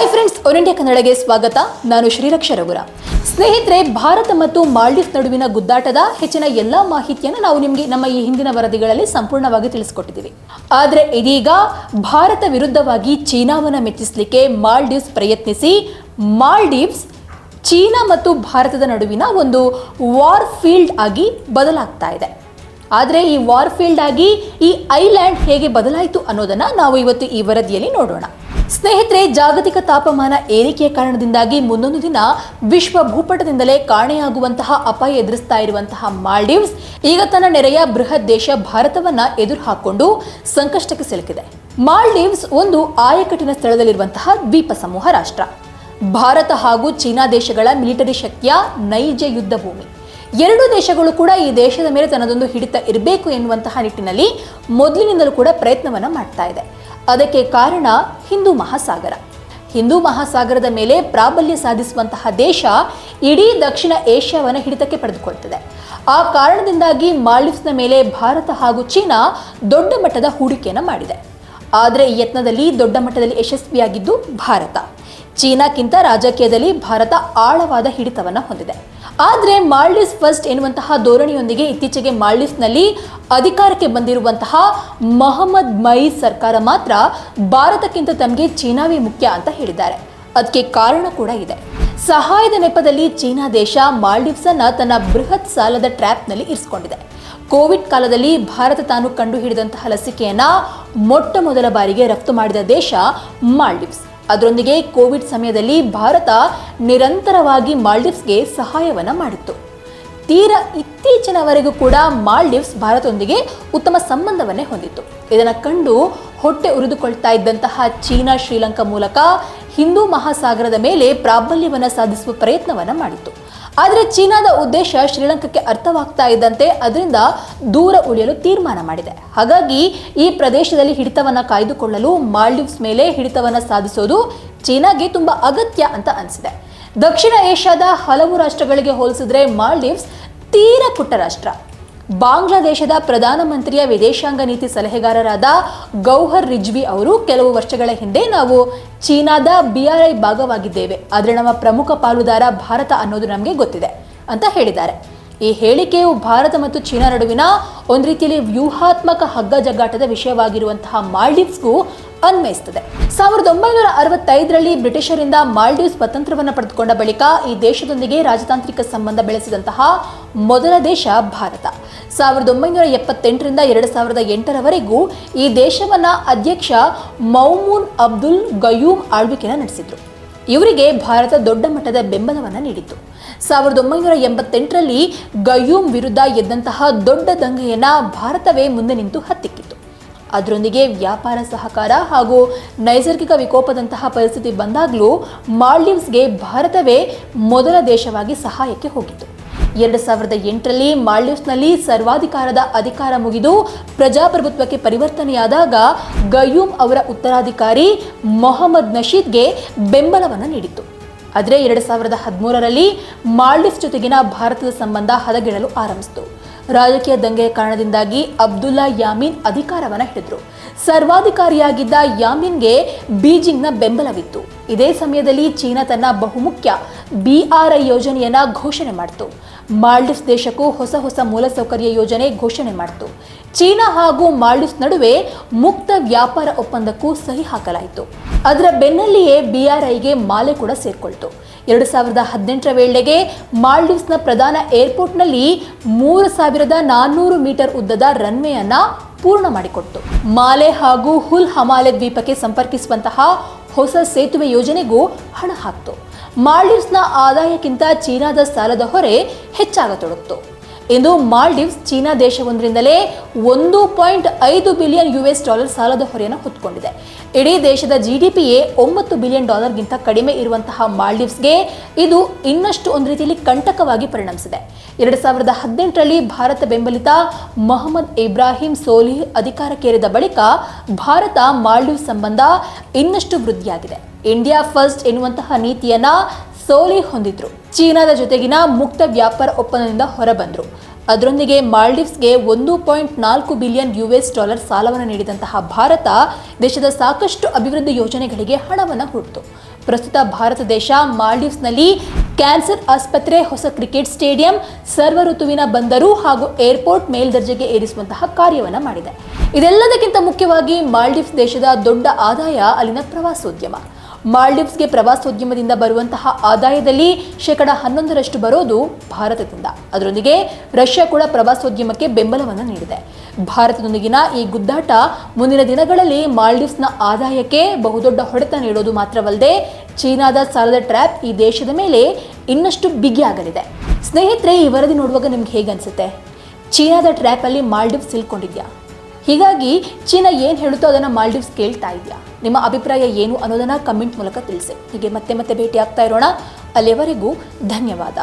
Hi friends, one India ಕನ್ನಡಗೆ ಸ್ವಾಗತ. ನಾನು ಶ್ರೀರಕ್ಷಾ ರಘುರ. ಸ್ನೇಹಿತರೆ, ಭಾರತ ಮತ್ತು ಮಾಲ್ಡೀವ್ಸ್ ನಡುವಿನ ಗುದ್ದಾಟದ ಹೆಚ್ಚಿನ ಎಲ್ಲಾ ಮಾಹಿತಿಯನ್ನು ನಾವು ನಿಮಗೆ ನಮ್ಮ ಈ ಹಿಂದಿನ ವರದಿಗಳಲ್ಲಿ ಸಂಪೂರ್ಣವಾಗಿ ತಿಳಿಸಿಕೊಟ್ಟಿದ್ದೀವಿ. ಆದರೆ ಇದೀಗ ಭಾರತ ವಿರುದ್ಧವಾಗಿ ಚೀನಾವನ್ನು ಮೆಚ್ಚಿಸಲಿಕ್ಕೆ ಮಾಲ್ಡೀವ್ಸ್ ಪ್ರಯತ್ನಿಸಿ ಮಾಲ್ಡೀವ್ಸ್ ಚೀನಾ ಮತ್ತು ಭಾರತದ ನಡುವಿನ ಒಂದು ವಾರ್ ಫೀಲ್ಡ್ ಆಗಿ ಬದಲಾಗ್ತಾ ಇದೆ. ಆದರೆ ಈ ವಾರ್ ಫೀಲ್ಡ್ ಆಗಿ ಈ ಐಲ್ಯಾಂಡ್ ಹೇಗೆ ಬದಲಾಯಿತು ಅನ್ನೋದನ್ನ ನಾವು ಇವತ್ತು ಈ ವರದಿಯಲ್ಲಿ ನೋಡೋಣ. ಸ್ನೇಹಿತರೆ, ಜಾಗತಿಕ ತಾಪಮಾನ ಏರಿಕೆಯ ಕಾರಣದಿಂದಾಗಿ ಮುಂದೊಂದು ದಿನ ವಿಶ್ವ ಭೂಪಟದಿಂದಲೇ ಕಾಣೆಯಾಗುವಂತಹ ಅಪಾಯ ಎದುರಿಸ್ತಾ ಇರುವಂತಹ ಮಾಲ್ಡೀವ್ಸ್ ಈಗ ತನ್ನ ನೆರೆಯ ಬೃಹತ್ ದೇಶ ಭಾರತವನ್ನ ಎದುರು ಹಾಕೊಂಡು ಸಂಕಷ್ಟಕ್ಕೆ ಸಿಲುಕಿದೆ. ಮಾಲ್ಡೀವ್ಸ್ ಒಂದು ಆಯಕಟ್ಟಿನ ಸ್ಥಳದಲ್ಲಿರುವಂತಹ ದ್ವೀಪ ಸಮೂಹ ರಾಷ್ಟ್ರ. ಭಾರತ ಹಾಗೂ ಚೀನಾ ದೇಶಗಳ ಮಿಲಿಟರಿ ಶಕ್ತಿಯ ನೈಜ ಯುದ್ಧ ಭೂಮಿ. ಎರಡೂ ದೇಶಗಳು ಕೂಡ ಈ ದೇಶದ ಮೇಲೆ ತನ್ನದೊಂದು ಹಿಡಿತ ಇರಬೇಕು ಎನ್ನುವಂತಹ ನಿಟ್ಟಿನಲ್ಲಿ ಮೊದಲಿನಿಂದಲೂ ಕೂಡ ಪ್ರಯತ್ನವನ್ನ ಮಾಡ್ತಾ ಇದೆ. ಅದಕ್ಕೆ ಕಾರಣ ಹಿಂದೂ ಮಹಾಸಾಗರ. ಹಿಂದೂ ಮಹಾಸಾಗರದ ಮೇಲೆ ಪ್ರಾಬಲ್ಯ ಸಾಧಿಸುವಂತಹ ದೇಶ ಇಡೀ ದಕ್ಷಿಣ ಏಷ್ಯಾವನ್ನು ಹಿಡಿತಕ್ಕೆ ಪಡೆದುಕೊಳ್ತದೆ. ಆ ಕಾರಣದಿಂದಾಗಿ ಮಾಲ್ಡೀವ್ಸ್ನ ಮೇಲೆ ಭಾರತ ಹಾಗೂ ಚೀನಾ ದೊಡ್ಡ ಮಟ್ಟದ ಹೂಡಿಕೆಯನ್ನು ಮಾಡಿದೆ. ಆದರೆ ಈ ಯತ್ನದಲ್ಲಿ ದೊಡ್ಡ ಮಟ್ಟದಲ್ಲಿ ಯಶಸ್ವಿಯಾಗಿದ್ದು ಭಾರತ. ಚೀನಾಕ್ಕಿಂತ ರಾಜಕೀಯದಲ್ಲಿ ಭಾರತ ಆಳವಾದ ಹಿಡಿತವನ್ನು ಹೊಂದಿದೆ. ಆದರೆ ಮಾಲ್ಡೀವ್ಸ್ ಫಸ್ಟ್ ಎನ್ನುವಂತಹ ಧೋರಣೆಯೊಂದಿಗೆ ಇತ್ತೀಚೆಗೆ ಮಾಲ್ಡೀವ್ಸ್ನಲ್ಲಿ ಅಧಿಕಾರಕ್ಕೆ ಬಂದಿರುವಂತಹ ಮೊಹಮ್ಮದ್ ಮಯೀಸ್ ಸರ್ಕಾರ ಮಾತ್ರ ಭಾರತಕ್ಕಿಂತ ತಮಗೆ ಚೀನಾವೇ ಮುಖ್ಯ ಅಂತ ಹೇಳಿದ್ದಾರೆ. ಅದಕ್ಕೆ ಕಾರಣ ಕೂಡ ಇದೆ. ಸಹಾಯದ ನೆಪದಲ್ಲಿ ಚೀನಾ ದೇಶ ಮಾಲ್ಡೀವ್ಸ್ ಅನ್ನ ತನ್ನ ಬೃಹತ್ ಸಾಲದ ಟ್ರ್ಯಾಪ್ನಲ್ಲಿ ಇರಿಸಿಕೊಂಡಿದೆ. ಕೋವಿಡ್ ಕಾಲದಲ್ಲಿ ಭಾರತ ತಾನು ಕಂಡು ಹಿಡಿದಂತಹ ಲಸಿಕೆಯನ್ನ ಮೊಟ್ಟ ಮೊದಲ ಬಾರಿಗೆ ರಫ್ತು ಮಾಡಿದ ದೇಶ ಮಾಲ್ಡೀವ್ಸ್. ಅದರೊಂದಿಗೆ ಕೋವಿಡ್ ಸಮಯದಲ್ಲಿ ಭಾರತ ನಿರಂತರವಾಗಿ ಮಾಲ್ಡೀವ್ಸ್ಗೆ ಸಹಾಯವನ್ನ ಮಾಡಿತ್ತು. ತೀರಾ ಇತ್ತೀಚಿನವರೆಗೂ ಕೂಡ ಮಾಲ್ಡೀವ್ಸ್ ಭಾರತದೊಂದಿಗೆ ಉತ್ತಮ ಸಂಬಂಧವನ್ನೇ ಹೊಂದಿತ್ತು. ಇದನ್ನು ಕಂಡು ಹೊಟ್ಟೆ ಉರಿದುಕೊಳ್ತಾ ಇದ್ದಂತಹ ಚೀನಾ ಶ್ರೀಲಂಕಾ ಮೂಲಕ ಹಿಂದೂ ಮಹಾಸಾಗರದ ಮೇಲೆ ಪ್ರಾಬಲ್ಯವನ್ನು ಸಾಧಿಸುವ ಪ್ರಯತ್ನವನ್ನ ಮಾಡಿತ್ತು. ಆದರೆ ಚೀನಾದ ಉದ್ದೇಶ ಶ್ರೀಲಂಕಾಕ್ಕೆ ಅರ್ಥವಾಗ್ತಾ ಇದ್ದಂತೆ ಅದರಿಂದ ದೂರ ಉಳಿಯಲು ತೀರ್ಮಾನ ಮಾಡಿದೆ. ಹಾಗಾಗಿ ಈ ಪ್ರದೇಶದಲ್ಲಿ ಹಿಡಿತವನ್ನ ಕಾಯ್ದುಕೊಳ್ಳಲು ಮಾಲ್ಡೀವ್ಸ್ ಮೇಲೆ ಹಿಡಿತವನ್ನ ಸಾಧಿಸೋದು ಚೀನಾಗೆ ತುಂಬಾ ಅಗತ್ಯ ಅಂತ ಅನಿಸಿದೆ. ದಕ್ಷಿಣ ಏಷ್ಯಾದ ಹಲವು ರಾಷ್ಟ್ರಗಳಿಗೆ ಹೋಲಿಸಿದ್ರೆ ಮಾಲ್ಡೀವ್ಸ್ ತೀರಾ ಪುಟ್ಟ ರಾಷ್ಟ್ರ. ಬಾಂಗ್ಲಾದೇಶದ ಪ್ರಧಾನಮಂತ್ರಿಯ ವಿದೇಶಾಂಗ ನೀತಿ ಸಲಹೆಗಾರರಾದ ಗೌಹರ್ ರಿಜ್ವಿ ಅವರು ಕೆಲವು ವರ್ಷಗಳ ಹಿಂದೆ ನಾವು ಚೀನಾದ BRI ಭಾಗವಾಗಿದ್ದೇವೆ, ಆದರೆ ನಮ್ಮ ಪ್ರಮುಖ ಪಾಲುದಾರ ಭಾರತ ಅನ್ನೋದು ನಮಗೆ ಗೊತ್ತಿದೆ ಅಂತ ಹೇಳಿದ್ದಾರೆ. ಈ ಹೇಳಿಕೆಯು ಭಾರತ ಮತ್ತು ಚೀನಾ ನಡುವಿನ ಒಂದು ರೀತಿಯಲ್ಲಿ ವ್ಯೂಹಾತ್ಮಕ ಹಗ್ಗ ಜಗ್ಗಾಟದ ವಿಷಯವಾಗಿರುವಂತಹ ಮಾಲ್ಡೀವ್ಸ್ಗೂ ಅನ್ವಯಿಸುತ್ತದೆ. 1965ರಲ್ಲಿ ಬ್ರಿಟಿಷರಿಂದ ಮಾಲ್ಡೀವ್ಸ್ ಸ್ವತಂತ್ರವನ್ನು ಪಡೆದುಕೊಂಡ ಬಳಿಕ ಈ ದೇಶದೊಂದಿಗೆ ರಾಜತಾಂತ್ರಿಕ ಸಂಬಂಧ ಬೆಳೆಸಿದಂತಹ ಮೊದಲ ದೇಶ ಭಾರತ. 1978ರಿಂದ 2008ರವರೆಗೂ ಈ ದೇಶವನ್ನ ಅಧ್ಯಕ್ಷ ಮೌಮೂನ್ ಅಬ್ದುಲ್ ಗಯೂಮ್ ಆಳ್ವಿಕೆಯನ್ನು ನಡೆಸಿದ್ರು. ಇವರಿಗೆ ಭಾರತ ದೊಡ್ಡ ಮಟ್ಟದ ಬೆಂಬಲವನ್ನು ನೀಡಿತು. 1988ರಲ್ಲಿ ಗಯೂಮ್ ವಿರುದ್ಧ ಎದ್ದಂತಹ ದೊಡ್ಡ ದಂಗೆಯನ್ನ ಭಾರತವೇ ಮುಂದೆ ನಿಂತು ಹತ್ತಿಕ್ಕಿತು. ಅದರೊಂದಿಗೆ ವ್ಯಾಪಾರ ಸಹಕಾರ ಹಾಗೂ ನೈಸರ್ಗಿಕ ವಿಕೋಪದಂತಹ ಪರಿಸ್ಥಿತಿ ಬಂದಾಗಲೂ ಮಾಲ್ಡೀವ್ಸ್ಗೆ ಭಾರತವೇ ಮೊದಲ ದೇಶವಾಗಿ ಸಹಾಯಕ್ಕೆ ಹೋಗಿತ್ತು. 2008ರಲ್ಲಿ ಮಾಲ್ಡೀವ್ಸ್ನಲ್ಲಿ ಸರ್ವಾಧಿಕಾರದ ಅಧಿಕಾರ ಮುಗಿದು ಪ್ರಜಾಪ್ರಭುತ್ವಕ್ಕೆ ಪರಿವರ್ತನೆಯಾದಾಗ ಗಯೂಮ್ ಅವರ ಉತ್ತರಾಧಿಕಾರಿ ಮೊಹಮ್ಮದ್ ನಶೀದ್ಗೆ ಬೆಂಬಲವನ್ನು ನೀಡಿತ್ತು. ಆದರೆ 2013ರಲ್ಲಿ ಮಾಲ್ಡೀವ್ಸ್ ಜೊತೆಗಿನ ಭಾರತದ ಸಂಬಂಧ ಹದಗೆಡಲು ಆರಂಭಿಸಿತು. ರಾಜಕೀಯ ದಂಗೆಯ ಕಾರಣದಿಂದಾಗಿ ಅಬ್ದುಲ್ಲಾ ಯಾಮೀನ್ ಅಧಿಕಾರವನ್ನು ಹಿಡಿದ್ರು. ಸರ್ವಾಧಿಕಾರಿಯಾಗಿದ್ದ ಯಾಮೀನ್ಗೆ ಬೀಜಿಂಗ್ನ ಬೆಂಬಲವಿತ್ತು. ಇದೇ ಸಮಯದಲ್ಲಿ ಚೀನಾ ತನ್ನ ಬಹುಮುಖ್ಯ BRI ಯೋಜನೆಯನ್ನ ಘೋಷಣೆ ಮಾಡಿತು. ಮಾಲ್ಡೀವ್ಸ್ ದೇಶಕ್ಕೂ ಹೊಸ ಮೂಲಸೌಕರ್ಯ ಯೋಜನೆ ಘೋಷಣೆ ಮಾಡಿತು. ಚೀನಾ ಹಾಗೂ ಮಾಲ್ಡೀವ್ಸ್ ನಡುವೆ ಮುಕ್ತ ವ್ಯಾಪಾರ ಒಪ್ಪಂದಕ್ಕೂ ಸಹಿ ಹಾಕಲಾಯಿತು. ಅದರ ಬೆನ್ನಲ್ಲಿಯೇ BRIಗೆ ಮಾಲೆ ಕೂಡ ಸೇರ್ಕೊಳ್ತು. 2018ರ ವೇಳೆಗೆ ಮಾಲ್ಡೀವ್ಸ್ನ ಪ್ರಧಾನ ಏರ್ಪೋರ್ಟ್ನಲ್ಲಿ 3400 ಮೀಟರ್ ಉದ್ದದ ರನ್ವೇಯನ್ನ ಪೂರ್ಣ ಮಾಡಿಕೊಟ್ಟು. ಮಾಲೆ ಹಾಗೂ ಹುಲ್ ಹಮಾಲೆ ದ್ವೀಪಕ್ಕೆ ಸಂಪರ್ಕಿಸುವಂತಹ ಹೊಸ ಸೇತುವೆ ಯೋಜನೆಗೂ ಹಣ ಹಾಕ್ತು. ಮಾಲ್ಡೀವ್ಸ್ನ ಆದಾಯಕ್ಕಿಂತ ಚೀನಾದ ಸಾಲದ ಹೊರೆ ಹೆಚ್ಚಾಗತೊಡಗಿತು. ಇಂದು ಮಾಲ್ಡೀವ್ಸ್ ಚೀನಾ ದೇಶವೊಂದರಿಂದಲೇ $1.5 ಬಿಲಿಯನ್ ಸಾಲದ ಹೊರೆಯನ್ನು ಹೊತ್ತುಕೊಂಡಿದೆ. ಇಡೀ ದೇಶದ GDPಯೇ $9 ಬಿಲಿಯನ್ ಕಡಿಮೆ ಇರುವಂತಹ ಮಾಲ್ಡೀವ್ಸ್ಗೆ ಇದು ಇನ್ನಷ್ಟು ಒಂದು ರೀತಿಯಲ್ಲಿ ಕಂಟಕವಾಗಿ ಪರಿಣಮಿಸಿದೆ. 2018ರಲ್ಲಿ ಭಾರತ ಬೆಂಬಲಿತ ಮೊಹಮ್ಮದ್ ಇಬ್ರಾಹಿಂ ಸೋಲಿಹ್ ಅಧಿಕಾರಕ್ಕೇರಿದ ಬಳಿಕ ಭಾರತ ಮಾಲ್ಡೀವ್ಸ್ ಸಂಬಂಧ ಇನ್ನಷ್ಟು ವೃದ್ಧಿಯಾಗಿದೆ. ಇಂಡಿಯಾ ಫಸ್ಟ್ ಎನ್ನುವಂತಹ ನೀತಿಯನ್ನ ಸೋಲಿಹ್ ಹೊಂದಿದ್ರು. ಚೀನಾದ ಜೊತೆಗಿನ ಮುಕ್ತ ವ್ಯಾಪಾರ ಒಪ್ಪಂದದಿಂದ ಹೊರಬಂದ್ರು. ಅದರೊಂದಿಗೆ ಮಾಲ್ಡೀವ್ಸ್ಗೆ $1.4 ಬಿಲಿಯನ್ ಸಾಲವನ್ನು ನೀಡಿದಂತಹ ಭಾರತ ದೇಶದ ಸಾಕಷ್ಟು ಅಭಿವೃದ್ಧಿ ಯೋಜನೆಗಳಿಗೆ ಹಣವನ್ನು ಹೂಡಿತು. ಪ್ರಸ್ತುತ ಭಾರತ ದೇಶ ಮಾಲ್ಡೀವ್ಸ್ನಲ್ಲಿ ಕ್ಯಾನ್ಸರ್ ಆಸ್ಪತ್ರೆ, ಹೊಸ ಕ್ರಿಕೆಟ್ ಸ್ಟೇಡಿಯಂ, ಸರ್ವ ಋತುವಿನ ಬಂದರು ಹಾಗೂ ಏರ್ಪೋರ್ಟ್ ಮೇಲ್ದರ್ಜೆಗೆ ಏರಿಸುವಂತಹ ಕಾರ್ಯವನ್ನು ಮಾಡಿದೆ. ಇದೆಲ್ಲದಕ್ಕಿಂತ ಮುಖ್ಯವಾಗಿ ಮಾಲ್ಡೀವ್ಸ್ ದೇಶದ ದೊಡ್ಡ ಆದಾಯ ಅಲ್ಲಿನ ಪ್ರವಾಸೋದ್ಯಮ. ಮಾಲ್ಡೀವ್ಸ್ಗೆ ಪ್ರವಾಸೋದ್ಯಮದಿಂದ ಬರುವಂತಹ ಆದಾಯದಲ್ಲಿ 11% ಬರೋದು ಭಾರತದಿಂದ. ಅದರೊಂದಿಗೆ ರಷ್ಯಾ ಕೂಡ ಪ್ರವಾಸೋದ್ಯಮಕ್ಕೆ ಬೆಂಬಲವನ್ನು ನೀಡಿದೆ. ಭಾರತದೊಂದಿಗಿನ ಈ ಗುದ್ದಾಟ ಮುಂದಿನ ದಿನಗಳಲ್ಲಿ ಮಾಲ್ಡೀವ್ಸ್ನ ಆದಾಯಕ್ಕೆ ಬಹುದೊಡ್ಡ ಹೊಡೆತ ನೀಡೋದು ಮಾತ್ರವಲ್ಲದೆ ಚೀನಾದ ಸಾಲದ ಟ್ರ್ಯಾಪ್ ಈ ದೇಶದ ಮೇಲೆ ಇನ್ನಷ್ಟು ಬಿಗಿಯಾಗಲಿದೆ. ಸ್ನೇಹಿತರೆ, ಈ ವರದಿ ನೋಡುವಾಗ ನಿಮ್ಗೆ ಹೇಗನ್ಸುತ್ತೆ? ಚೀನಾದ ಟ್ರ್ಯಾಪಲ್ಲಿ ಮಾಲ್ಡೀವ್ಸ್ ಸಿಲ್ಕೊಂಡಿದ್ಯಾ? ಹೀಗಾಗಿ ಚೀನಾ ಏನು ಹೇಳುತ್ತೋ ಅದನ್ನು ಮಾಲ್ಡೀವ್ಸ್ ಕೇಳ್ತಾ ಇದೆಯಾ? ನಿಮ್ಮ ಅಭಿಪ್ರಾಯ ಏನು ಅನ್ನೋದನ್ನು ಕಮೆಂಟ್ ಮೂಲಕ ತಿಳಿಸಿ. ಹೀಗೆ ಮತ್ತೆ ಭೇಟಿ ಆಗ್ತಾ ಇರೋಣ. ಅಲ್ಲಿಯವರೆಗೂ ಧನ್ಯವಾದ.